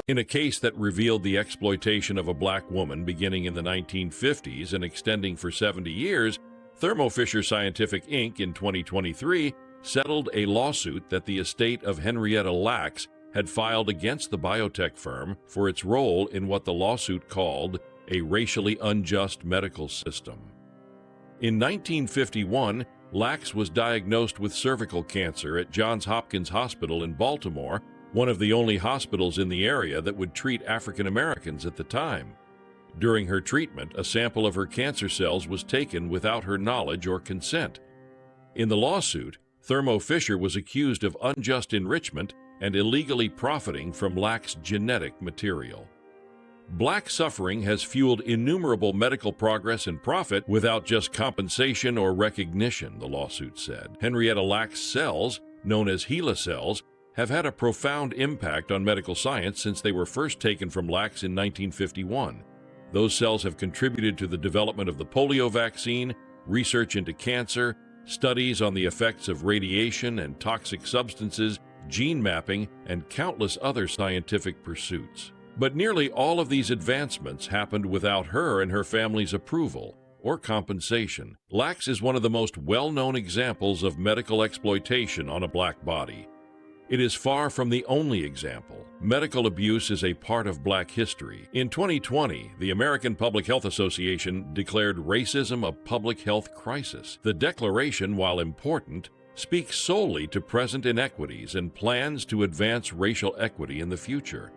In a case that revealed the exploitation of a black woman beginning in the 1950s and extending for 70 years, Thermo Fisher Scientific Inc. in 2023 settled a lawsuit that the estate of Henrietta Lack had filed against the biotech firm for its role in what the lawsuit called a racially unjust medical system. In 1951, Lack was diagnosed with cervical cancer at Johns Hopkins Hospital in Baltimore, one of the only hospitals in the area that would treat African Americans at the time. During her treatment, a sample of her cancer cells was taken without her knowledge or consent. In the lawsuit, Thermo Fisher was accused of unjust enrichment and illegally profiting from Lack's genetic material. Black suffering has fueled innumerable medical progress and profit without just compensation or recognition, the lawsuit said. Henrietta Lack's cells, known as HeLa cells, have had a profound impact on medical science since they were first taken from Lack's in 1951. Those cells have contributed to the development of the polio vaccine, research into cancer, studies on the effects of radiation and toxic substances, gene mapping, and countless other scientific pursuits. But nearly all of these advancements happened without her and her family's approval or compensation. Lack's is one of the most well-known examples of medical exploitation on a black body. It is far from the only example. Medical abuse is a part of black history. In 2020, the American Public Health Association declared racism a public health crisis. The declaration, while important, speaks solely to present inequities and plans to advance racial equity in the future.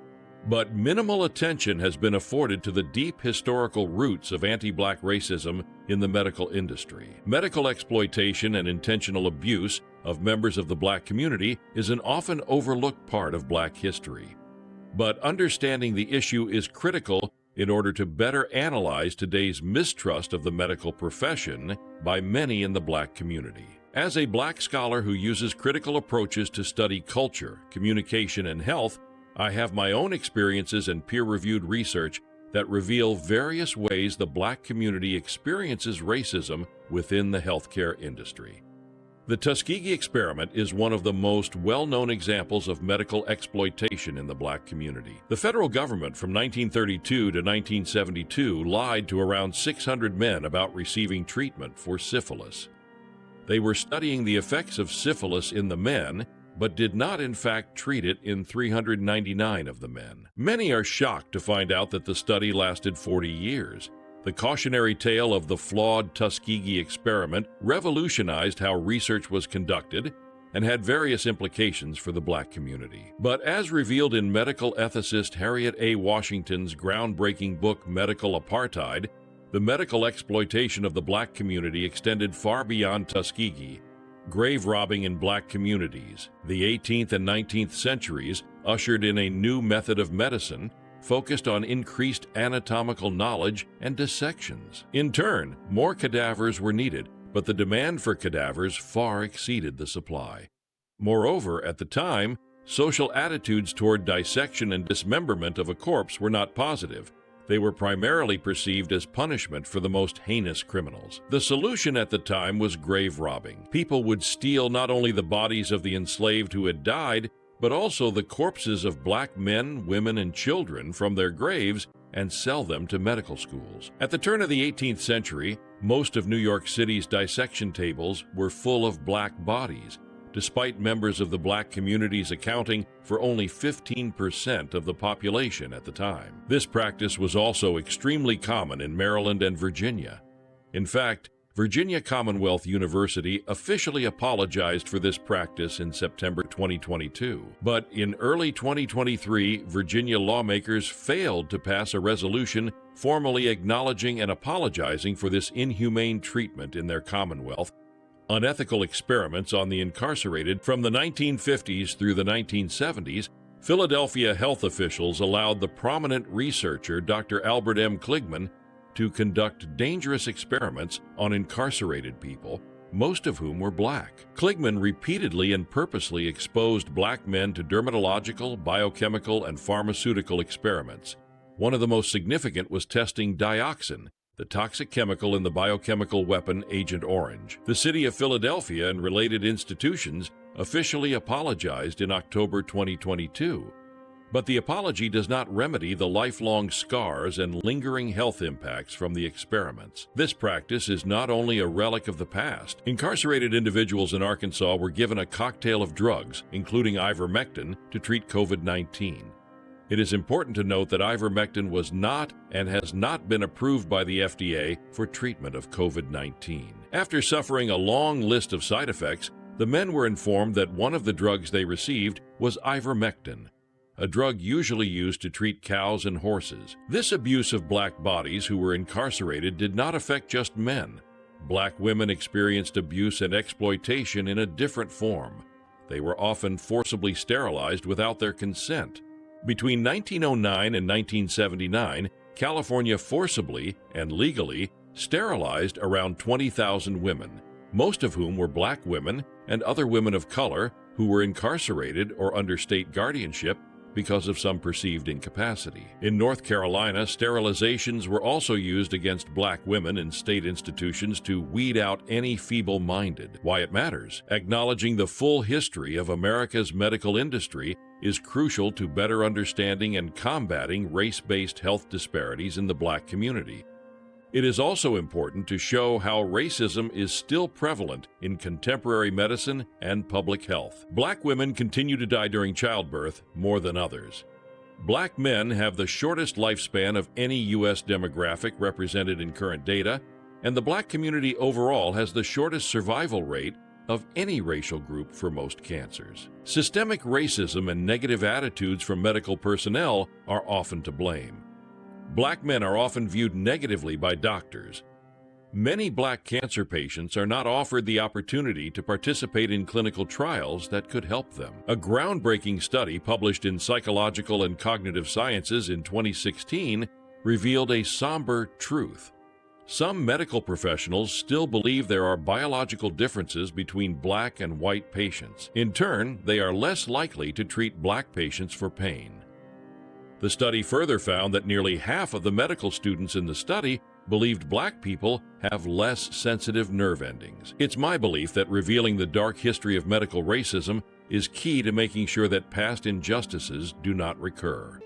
But minimal attention has been afforded to the deep historical roots of anti-black racism in the medical industry. Medical exploitation and intentional abuse of members of the black community is an often overlooked part of black history. But understanding the issue is critical in order to better analyze today's mistrust of the medical profession by many in the black community. As a black scholar who uses critical approaches to study culture, communication, and health, I have my own experiences and peer-reviewed research that reveal various ways the black community experiences racism within the healthcare industry. The Tuskegee experiment is one of the most well-known examples of medical exploitation in the black community. The federal government from 1932 to 1972 lied to around 600 men about receiving treatment for syphilis. They were studying the effects of syphilis in the men, but did not in fact treat it in 399 of the men. Many are shocked to find out that the study lasted 40 years. The cautionary tale of the flawed Tuskegee experiment revolutionized how research was conducted and had various implications for the black community. But as revealed in medical ethicist Harriet A. Washington's groundbreaking book Medical Apartheid, the medical exploitation of the black community extended far beyond Tuskegee. Grave robbing in black communities, the 18th and 19th centuries ushered in a new method of medicine focused on increased anatomical knowledge and dissections. In turn, more cadavers were needed, but the demand for cadavers far exceeded the supply. Moreover, at the time, social attitudes toward dissection and dismemberment of a corpse were not positive. They were primarily perceived as punishment for the most heinous criminals. The solution at the time was grave robbing. People would steal not only the bodies of the enslaved who had died, but also the corpses of black men, women, and children from their graves and sell them to medical schools. At the turn of the 18th century, most of New York City's dissection tables were full of black bodies, despite members of the black communities accounting for only 15% of the population at the time. This practice was also extremely common in Maryland and Virginia. In fact, Virginia Commonwealth University officially apologized for this practice in September 2022. But in early 2023, Virginia lawmakers failed to pass a resolution formally acknowledging and apologizing for this inhumane treatment in their Commonwealth. Unethical experiments on the incarcerated from the 1950s through the 1970s, Philadelphia health officials allowed the prominent researcher Dr. Albert M. Kligman to conduct dangerous experiments on incarcerated people, most of whom were black. Kligman repeatedly and purposely exposed black men to dermatological, biochemical, and pharmaceutical experiments. One of the most significant was testing dioxin, the toxic chemical in the biochemical weapon Agent Orange. The city of Philadelphia and related institutions officially apologized in October 2022. But the apology does not remedy the lifelong scars and lingering health impacts from the experiments. This practice is not only a relic of the past. Incarcerated individuals in Arkansas were given a cocktail of drugs, including ivermectin, to treat COVID-19. It is important to note that ivermectin was not and has not been approved by the FDA for treatment of COVID-19. After suffering a long list of side effects, the men were informed that one of the drugs they received was ivermectin, a drug usually used to treat cows and horses. This abuse of black bodies who were incarcerated did not affect just men. Black women experienced abuse and exploitation in a different form. They were often forcibly sterilized without their consent. Between 1909 and 1979, California forcibly and legally sterilized around 20,000 women, most of whom were black women and other women of color who were incarcerated or under state guardianship because of some perceived incapacity. In North Carolina, sterilizations were also used against black women in state institutions to weed out any feeble-minded. Why it matters. Acknowledging the full history of America's medical industry is crucial to better understanding and combating race-based health disparities in the black community. It is also important to show how racism is still prevalent in contemporary medicine and public health. Black women continue to die during childbirth more than others. Black men have the shortest lifespan of any U.S. demographic represented in current data, and the black community overall has the shortest survival rate of any racial group for most cancers. Systemic racism and negative attitudes from medical personnel are often to blame. Black men are often viewed negatively by doctors. Many black cancer patients are not offered the opportunity to participate in clinical trials that could help them. A groundbreaking study published in Psychological and Cognitive Sciences in 2016 revealed a somber truth. Some medical professionals still believe there are biological differences between black and white patients. In turn, they are less likely to treat black patients for pain. The study further found that nearly half of the medical students in the study believed black people have less sensitive nerve endings. It's my belief that revealing the dark history of medical racism is key to making sure that past injustices do not recur.